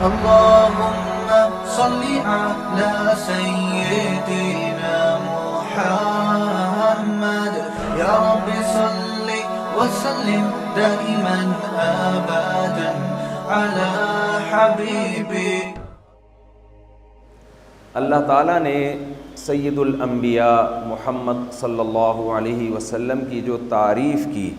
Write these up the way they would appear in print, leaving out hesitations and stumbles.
اللهم صل على سيدنا محمد يا رب صل وسلم دائما أبدا على حبيبي. اللہ تعالیٰ نے سید الانبیاء محمد صلی اللہ علیہ وسلم کی جو تعریف کی،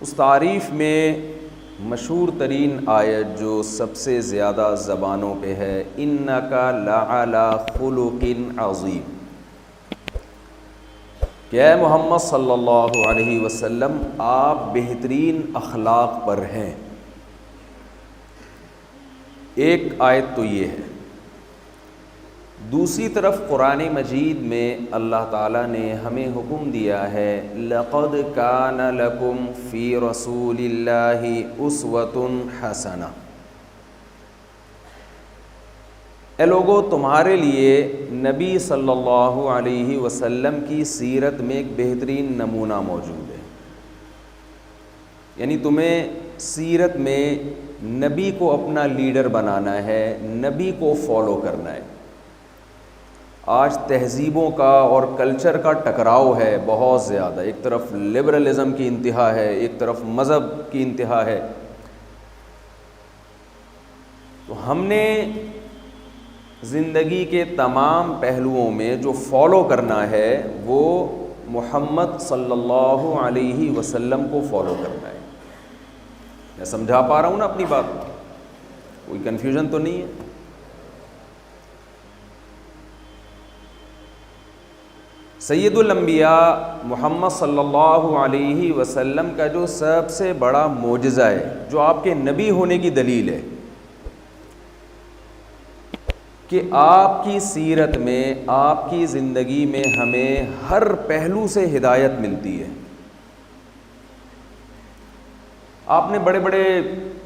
اس تعریف میں مشہور ترین آیت جو سب سے زیادہ زبانوں پہ ہے، اِنَّكَ لَعَلَى خُلُقٍ عَظِيمٍ، کہ اے محمد صلی اللہ علیہ وسلم آپ بہترین اخلاق پر ہیں. ایک آیت تو یہ ہے. دوسری طرف قرآن مجید میں اللہ تعالیٰ نے ہمیں حکم دیا ہے لَقَدْ كَانَ لَكُمْ فِي رَسُولِ اللَّهِ أُسْوَةٌ حَسَنَةٌ، اے لوگو تمہارے لیے نبی صلی اللہ علیہ وسلم کی سیرت میں ایک بہترین نمونہ موجود ہے. یعنی تمہیں سیرت میں نبی کو اپنا لیڈر بنانا ہے، نبی کو فالو کرنا ہے. آج تہذیبوں کا اور کلچر کا ٹکراؤ ہے بہت زیادہ. ایک طرف لبرلزم کی انتہا ہے، ایک طرف مذہب کی انتہا ہے. تو ہم نے زندگی کے تمام پہلوؤں میں جو فالو کرنا ہے وہ محمد صلی اللہ علیہ وسلم کو فالو کرنا ہے. میں سمجھا پا رہا ہوں نا اپنی بات؟ کوئی کنفیوژن تو نہیں ہے؟ سید الانبیاء محمد صلی اللہ علیہ وسلم کا جو سب سے بڑا معجزہ ہے، جو آپ کے نبی ہونے کی دلیل ہے، کہ آپ کی سیرت میں، آپ کی زندگی میں ہمیں ہر پہلو سے ہدایت ملتی ہے. آپ نے بڑے بڑے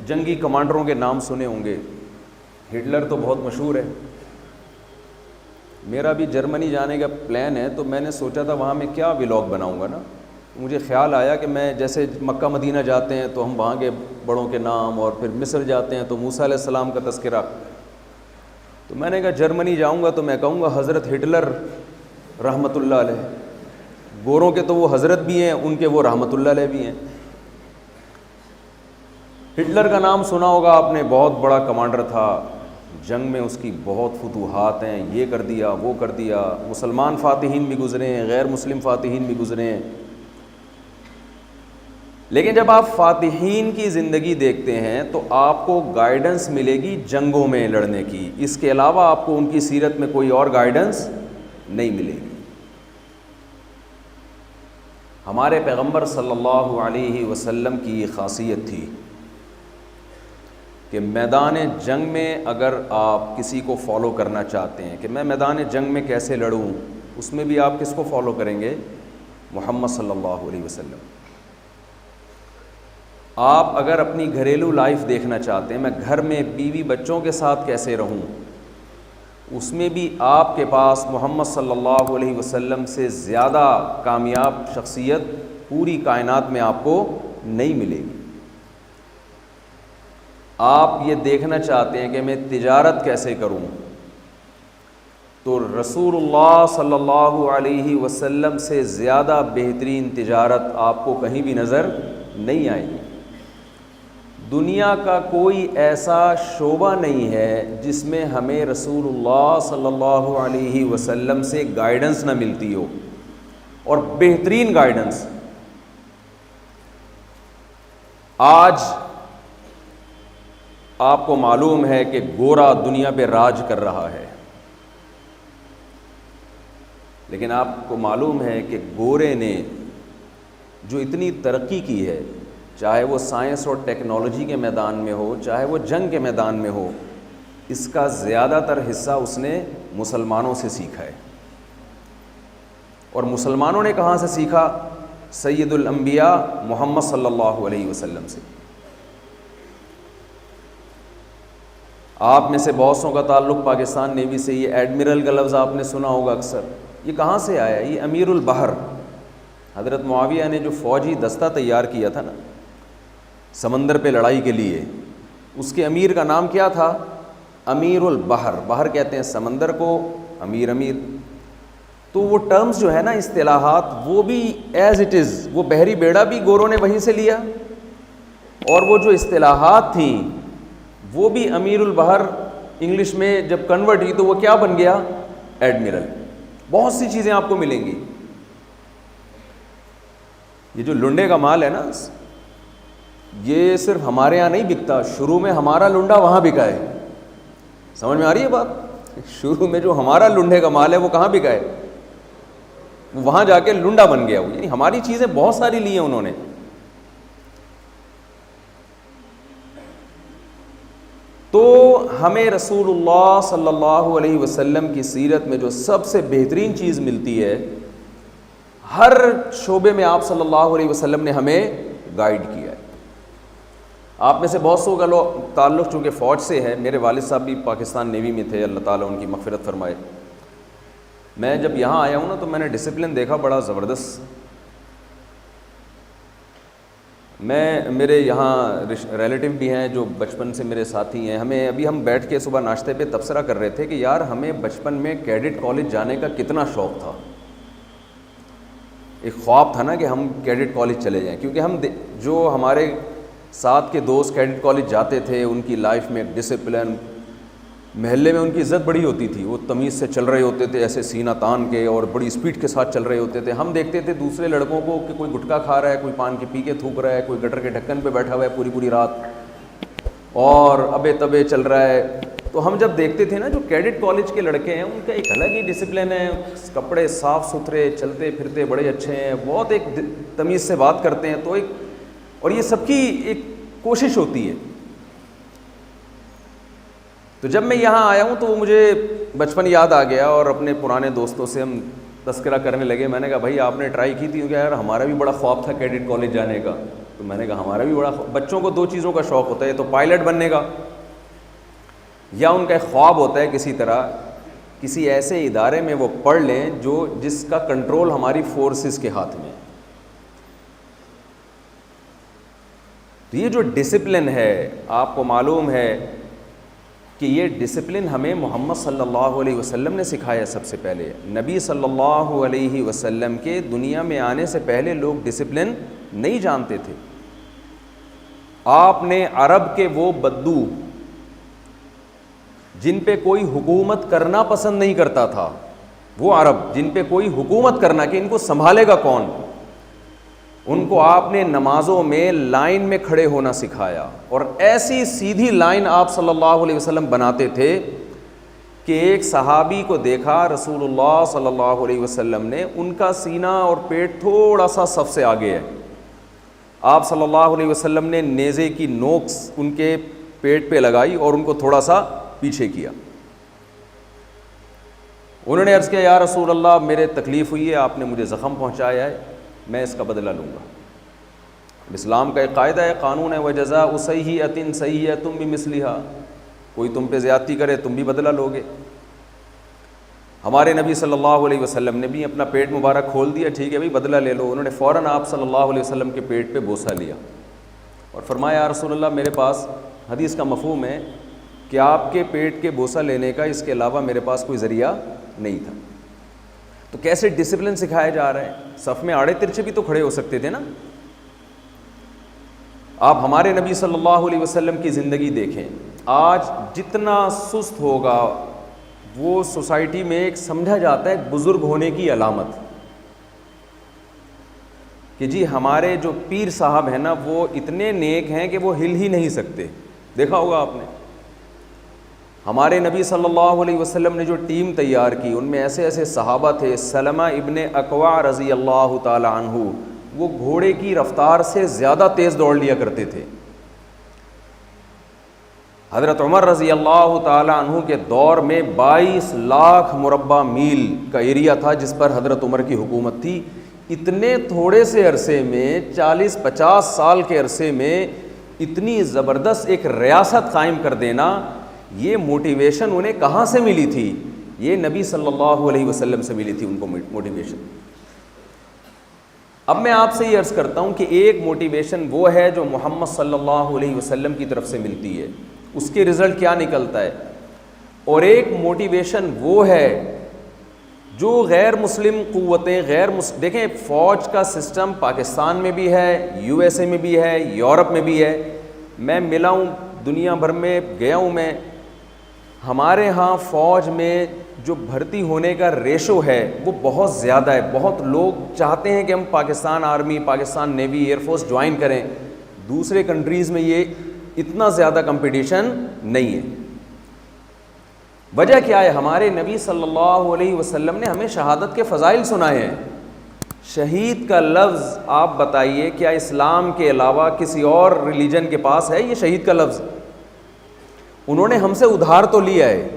جنگی کمانڈروں کے نام سنے ہوں گے. ہٹلر تو بہت مشہور ہے. میرا بھی جرمنی جانے کا پلان ہے، تو میں نے سوچا تھا وہاں میں کیا ولاگ بناؤں گا نا. مجھے خیال آیا کہ میں جیسے مکہ مدینہ جاتے ہیں تو ہم وہاں کے بڑوں کے نام، اور پھر مصر جاتے ہیں تو موسیٰ علیہ السلام کا تذکرہ. تو میں نے کہا جرمنی جاؤں گا تو میں کہوں گا حضرت ہٹلر رحمۃ اللہ علیہ. گوروں کے تو وہ حضرت بھی ہیں، ان کے وہ رحمۃ اللہ علیہ بھی ہیں. ہٹلر کا نام سنا ہوگا آپ نے، بہت بڑا کمانڈر تھا. جنگ میں اس کی بہت فتوحات ہیں، یہ کر دیا وہ کر دیا. مسلمان فاتحین بھی گزرے ہیں، غیر مسلم فاتحین بھی گزرے ہیں. لیکن جب آپ فاتحین کی زندگی دیکھتے ہیں تو آپ کو گائیڈنس ملے گی جنگوں میں لڑنے کی. اس کے علاوہ آپ کو ان کی سیرت میں کوئی اور گائیڈنس نہیں ملے گی. ہمارے پیغمبر صلی اللہ علیہ وسلم کی یہ خاصیت تھی کہ میدان جنگ میں اگر آپ کسی کو فالو کرنا چاہتے ہیں کہ میں میدان جنگ میں کیسے لڑوں، اس میں بھی آپ کس کو فالو کریں گے؟ محمد صلی اللہ علیہ وسلم. آپ اگر اپنی گھریلو لائف دیکھنا چاہتے ہیں، میں گھر میں بیوی بچوں کے ساتھ کیسے رہوں، اس میں بھی آپ کے پاس محمد صلی اللہ علیہ وسلم سے زیادہ کامیاب شخصیت پوری کائنات میں آپ کو نہیں ملے گی. آپ یہ دیکھنا چاہتے ہیں کہ میں تجارت کیسے کروں، تو رسول اللہ صلی اللہ علیہ وسلم سے زیادہ بہترین تجارت آپ کو کہیں بھی نظر نہیں آئے گی. دنیا کا کوئی ایسا شعبہ نہیں ہے جس میں ہمیں رسول اللہ صلی اللہ علیہ وسلم سے گائیڈنس نہ ملتی ہو، اور بہترین گائیڈنس. آج آپ کو معلوم ہے کہ گورا دنیا پہ راج کر رہا ہے، لیکن آپ کو معلوم ہے کہ گورے نے جو اتنی ترقی کی ہے، چاہے وہ سائنس اور ٹیکنالوجی کے میدان میں ہو، چاہے وہ جنگ کے میدان میں ہو، اس کا زیادہ تر حصہ اس نے مسلمانوں سے سیکھا ہے. اور مسلمانوں نے کہاں سے سیکھا؟ سید الانبیاء محمد صلی اللہ علیہ وسلم سے. آپ میں سے بہت سو کا تعلق پاکستان نیوی سے. یہ ایڈمرل کا لفظ آپ نے سنا ہوگا اکثر. یہ کہاں سے آیا؟ یہ امیر البحر حضرت معاویہ نے جو فوجی دستہ تیار کیا تھا نا سمندر پہ لڑائی کے لیے، اس کے امیر کا نام کیا تھا؟ امیر البحر. بحر کہتے ہیں سمندر کو، امیر. تو وہ ٹرمز جو ہے نا، اصطلاحات، وہ بھی ایز اٹ از، وہ بحری بیڑا بھی گوروں نے وہیں سے لیا، اور وہ جو اصطلاحات تھیں وہ بھی امیر البحر انگلش میں جب کنورٹ ہوئی تو وہ کیا بن گیا؟ ایڈمرل. بہت سی چیزیں آپ کو ملیں گی. یہ جو لنڈے کا مال ہے نا، یہ صرف ہمارے یہاں نہیں بکتا، شروع میں ہمارا لنڈا وہاں بکا ہے. سمجھ میں آ رہی ہے بات؟ شروع میں جو ہمارا لنڈے کا مال ہے وہ کہاں بکا ہے؟ وہاں جا کے لنڈا بن گیا. یعنی ہماری چیزیں بہت ساری لی ہیں انہوں نے. تو ہمیں رسول اللہ صلی اللہ علیہ وسلم کی سیرت میں جو سب سے بہترین چیز ملتی ہے، ہر شعبے میں آپ صلی اللہ علیہ وسلم نے ہمیں گائیڈ کیا ہے. آپ میں سے بہت سو کا تعلق چونکہ فوج سے ہے، میرے والد صاحب بھی پاکستان نیوی میں تھے، اللہ تعالیٰ ان کی مغفرت فرمائے. میں جب یہاں آیا ہوں نا تو میں نے ڈسپلن دیکھا بڑا زبردست. میرے یہاں ریلیٹیو بھی ہیں جو بچپن سے میرے ساتھی ہیں. ہم بیٹھ کے صبح ناشتے پہ تبصرہ کر رہے تھے کہ یار ہمیں بچپن میں کیڈٹ کالج جانے کا کتنا شوق تھا. ایک خواب تھا نا کہ ہم کیڈٹ کالج چلے جائیں، کیونکہ ہم جو ہمارے ساتھ کے دوست کیڈٹ کالج جاتے تھے ان کی لائف میں ڈسپلن، محلے میں ان کی عزت بڑی ہوتی تھی. وہ تمیز سے چل رہے ہوتے تھے، ایسے سینہ تان کے، اور بڑی اسپیڈ کے ساتھ چل رہے ہوتے تھے. ہم دیکھتے تھے دوسرے لڑکوں کو کہ کوئی گٹکا کھا رہا ہے، کوئی پان کے پی کے تھوک رہا ہے، کوئی گٹر کے ڈھکن پہ بیٹھا ہوا ہے پوری رات اور ابے تبے چل رہا ہے. تو ہم جب دیکھتے تھے نا جو کیڈٹ کالج کے لڑکے ہیں ان کا ایک الگ ہی ڈسپلن ہے، کپڑے صاف ستھرے، چلتے پھرتے بڑے اچھے ہیں، بہت ایک تمیز سے بات کرتے ہیں. تو اور یہ سب کی ایک کوشش ہوتی ہے. تو جب میں یہاں آیا ہوں تو وہ مجھے بچپن یاد آ گیا اور اپنے پرانے دوستوں سے ہم تذکرہ کرنے لگے. میں نے کہا بھائی آپ نے ٹرائی کی تھی؟ کیونکہ یار ہمارا بھی بڑا خواب تھا کیڈٹ کالج جانے کا. تو میں نے کہا ہمارا بھی بڑا بچوں کو دو چیزوں کا شوق ہوتا ہے، تو پائلٹ بننے کا، یا ان کا ایک خواب ہوتا ہے کسی طرح کسی ایسے ادارے میں وہ پڑھ لیں جس کا کنٹرول ہماری فورسز کے ہاتھ میں. تو یہ جو ڈسپلن ہے، آپ کو معلوم ہے کہ یہ ڈسپلن ہمیں محمد صلی اللہ علیہ وسلم نے سکھایا. سب سے پہلے نبی صلی اللہ علیہ وسلم کے دنیا میں آنے سے پہلے لوگ ڈسپلن نہیں جانتے تھے. آپ نے عرب کے وہ بدو جن پہ کوئی حکومت کرنا پسند نہیں کرتا تھا، وہ عرب جن پہ کوئی حکومت کرنا کہ ان کو سنبھالے گا کون، ان کو آپ نے نمازوں میں لائن میں کھڑے ہونا سکھایا. اور ایسی سیدھی لائن آپ صلی اللہ علیہ وسلم بناتے تھے کہ ایک صحابی کو دیکھا رسول اللہ صلی اللہ علیہ وسلم نے، ان کا سینہ اور پیٹ تھوڑا سا صف سے آگے ہے. آپ صلی اللہ علیہ وسلم نے نیزے کی نوک ان کے پیٹ پہ لگائی اور ان کو تھوڑا سا پیچھے کیا. انہوں نے عرض کیا یا رسول اللہ میرے تکلیف ہوئی ہے، آپ نے مجھے زخم پہنچایا ہے، میں اس کا بدلہ لوں گا. اسلام کا ایک قاعدہ ہے، قانون ہے، وجزاء سیئۃ سیئۃ بمثلھا، کوئی تم پہ زیادتی کرے تم بھی بدلہ لوگے. ہمارے نبی صلی اللہ علیہ وسلم نے بھی اپنا پیٹ مبارک کھول دیا، ٹھیک ہے بھائی بدلہ لے لو. انہوں نے فوراً آپ صلی اللہ علیہ وسلم کے پیٹ پہ بوسہ لیا اور فرمایا یا رسول اللہ میرے پاس، حدیث کا مفہوم ہے کہ آپ کے پیٹ کے بوسہ لینے کا اس کے علاوہ میرے پاس کوئی ذریعہ نہیں تھا. تو کیسے ڈسپلن سکھایا جا رہا ہے. صف میں آڑے ترچھے بھی تو کھڑے ہو سکتے تھے نا. آپ ہمارے نبی صلی اللہ علیہ وسلم کی زندگی دیکھیں، آج جتنا سست ہوگا وہ سوسائٹی میں ایک سمجھا جاتا ہے بزرگ ہونے کی علامت کہ جی ہمارے جو پیر صاحب ہیں نا وہ اتنے نیک ہیں کہ وہ ہل ہی نہیں سکتے. دیکھا ہوگا آپ نے ہمارے نبی صلی اللہ علیہ وسلم نے جو ٹیم تیار کی ان میں ایسے ایسے صحابہ تھے. سلمہ ابن اکوع رضی اللہ تعالی عنہ وہ گھوڑے کی رفتار سے زیادہ تیز دوڑ لیا کرتے تھے. حضرت عمر رضی اللہ تعالی عنہ کے دور میں 22 لاکھ مربع میل کا ایریا تھا جس پر حضرت عمر کی حکومت تھی. اتنے تھوڑے سے عرصے میں 40-50 سال کے عرصے میں اتنی زبردست ایک ریاست قائم کر دینا، یہ موٹیویشن انہیں کہاں سے ملی تھی؟ یہ نبی صلی اللہ علیہ وسلم سے ملی تھی ان کو موٹیویشن. اب میں آپ سے یہ عرض کرتا ہوں کہ ایک موٹیویشن وہ ہے جو محمد صلی اللہ علیہ وسلم کی طرف سے ملتی ہے، اس کے رزلٹ کیا نکلتا ہے، اور ایک موٹیویشن وہ ہے جو غیر مسلم قوتیں دیکھیں فوج کا سسٹم پاکستان میں بھی ہے، یو ایس اے میں بھی ہے، یورپ میں بھی ہے، میں ملا ہوں دنیا بھر میں گیا ہوں میں، ہمارے ہاں فوج میں جو بھرتی ہونے کا ریشو ہے وہ بہت زیادہ ہے، بہت لوگ چاہتے ہیں کہ ہم Pakistan army, Pakistan navy, air force join کریں، دوسرے کنٹریز میں یہ اتنا زیادہ کمپٹیشن نہیں ہے۔ وجہ کیا ہے؟ ہمارے نبی صلی اللہ علیہ وسلم نے ہمیں شہادت کے فضائل سنائے ہیں۔ شہید کا لفظ آپ بتائیے کیا اسلام کے علاوہ کسی اور ریلیجن کے پاس ہے یہ شہید کا لفظ؟ انہوں نے ہم سے ادھار تو لیا ہے،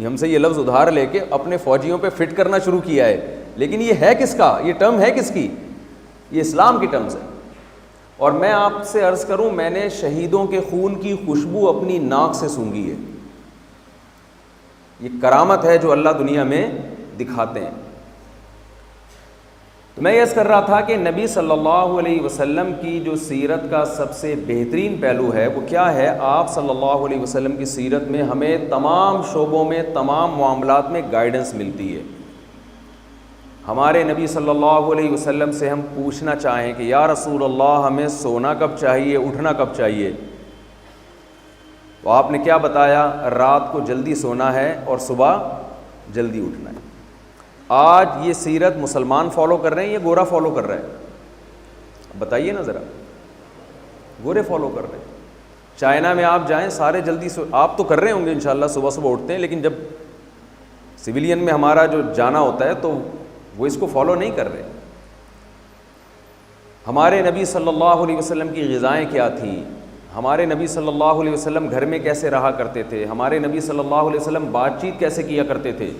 ہم سے یہ لفظ ادھار لے کے اپنے فوجیوں پہ فٹ کرنا شروع کیا ہے، لیکن یہ ہے کس کا؟ یہ ٹرم ہے کس کی؟ یہ اسلام کی ٹرمز ہے۔ اور میں آپ سے عرض کروں، میں نے شہیدوں کے خون کی خوشبو اپنی ناک سے سونگھی ہے، یہ کرامت ہے جو اللہ دنیا میں دکھاتے ہیں۔ تو میں یہ عرض کر رہا تھا کہ نبی صلی اللہ علیہ وسلم کی جو سیرت کا سب سے بہترین پہلو ہے وہ کیا ہے؟ آپ صلی اللہ علیہ وسلم کی سیرت میں ہمیں تمام شعبوں میں، تمام معاملات میں گائیڈنس ملتی ہے۔ ہمارے نبی صلی اللہ علیہ وسلم سے ہم پوچھنا چاہیں کہ یا رسول اللہ ہمیں سونا کب چاہیے، اٹھنا کب چاہیے، تو آپ نے کیا بتایا؟ رات کو جلدی سونا ہے اور صبح جلدی اٹھنا ہے۔ آج یہ سیرت مسلمان فالو کر رہے ہیں یا گورا فالو کر رہا ہے؟ بتائیے نا ذرا، گورے فالو کر رہے ہیں۔ چائنا میں آپ جائیں سارے جلدی آپ تو کر رہے ہوں گے انشاءاللہ، صبح صبح اٹھتے ہیں، لیکن جب سویلین میں ہمارا جو جانا ہوتا ہے تو وہ اس کو فالو نہیں کر رہے۔ ہمارے نبی صلی اللہ علیہ وسلم کی غذائیں کیا تھیں؟ ہمارے نبی صلی اللہ علیہ وسلم گھر میں کیسے رہا کرتے تھے؟ ہمارے نبی صلی اللہ علیہ وسلم بات چیت کیسے کیا کرتے تھے؟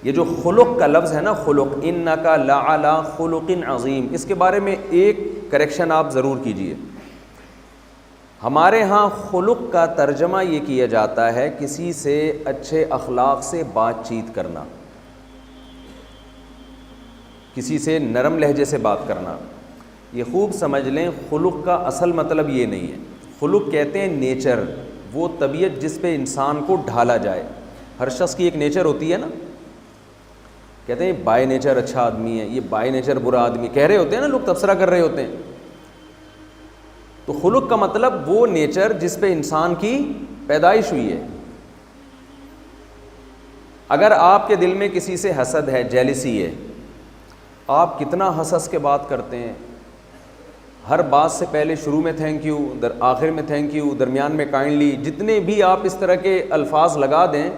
یہ جو خلق کا لفظ ہے نا، خلق، انکا لعلی خلق عظیم، اس کے بارے میں ایک کریکشن آپ ضرور کیجئے۔ ہمارے ہاں خلق کا ترجمہ یہ کیا جاتا ہے کسی سے اچھے اخلاق سے بات چیت کرنا، کسی سے نرم لہجے سے بات کرنا۔ یہ خوب سمجھ لیں، خلق کا اصل مطلب یہ نہیں ہے۔ خلق کہتے ہیں نیچر، وہ طبیعت جس پہ انسان کو ڈھالا جائے۔ ہر شخص کی ایک نیچر ہوتی ہے نا، کہتے ہیں بائی نیچر اچھا آدمی ہے، یہ بائی نیچر برا آدمی، کہہ رہے ہوتے ہیں نا لوگ، تبصرہ کر رہے ہوتے ہیں۔ تو خلق کا مطلب وہ نیچر جس پہ انسان کی پیدائش ہوئی ہے۔ اگر آپ کے دل میں کسی سے حسد ہے، جیلسی ہے، آپ کتنا ہنس ہنس کے بات کرتے ہیں، ہر بات سے پہلے شروع میں تھینک یو، آخر میں تھینک یو، درمیان میں کائنڈلی، جتنے بھی آپ اس طرح کے الفاظ لگا دیں،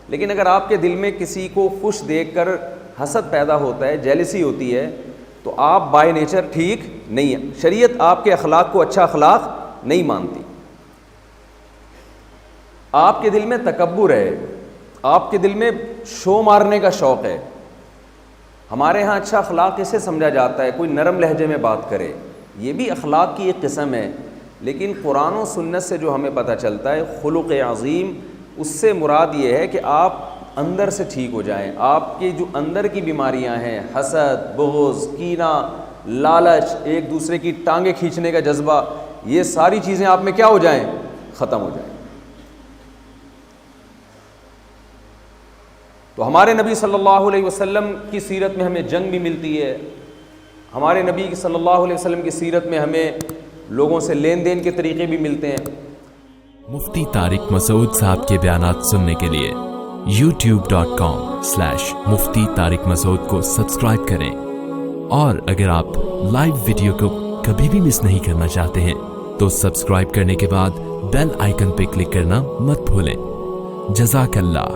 لیکن اگر آپ کے دل میں کسی کو خوش دیکھ کر حسد پیدا ہوتا ہے، جیلسی ہوتی ہے، تو آپ بائی نیچر ٹھیک نہیں ہے۔ شریعت آپ کے اخلاق کو اچھا اخلاق نہیں مانتی۔ آپ کے دل میں تکبر ہے، آپ کے دل میں شو مارنے کا شوق ہے۔ ہمارے ہاں اچھا اخلاق اسے سمجھا جاتا ہے کوئی نرم لہجے میں بات کرے، یہ بھی اخلاق کی ایک قسم ہے، لیکن قرآن و سنت سے جو ہمیں پتہ چلتا ہے خلق عظیم، اس سے مراد یہ ہے کہ آپ اندر سے ٹھیک ہو جائیں، آپ کی جو اندر کی بیماریاں ہیں، حسد، بغض، کینہ، لالچ، ایک دوسرے کی ٹانگیں کھینچنے کا جذبہ، یہ ساری چیزیں آپ میں کیا ہو جائیں؟ ختم ہو جائیں۔ تو ہمارے نبی صلی اللہ علیہ وسلم کی سیرت میں ہمیں جنگ بھی ملتی ہے، ہمارے نبی صلی اللہ علیہ وسلم کی سیرت میں ہمیں لوگوں سے لین دین کے طریقے بھی ملتے ہیں۔ مفتی طارق مسعود صاحب کے بیانات سننے کے لیے youtube.com/مفتی طارق مسعود کو سبسکرائب کریں، اور اگر آپ لائیو ویڈیو کو کبھی بھی مس نہیں کرنا چاہتے ہیں تو سبسکرائب کرنے کے بعد بیل آئیکن پہ کلک کرنا مت بھولیں۔ جزاک اللہ۔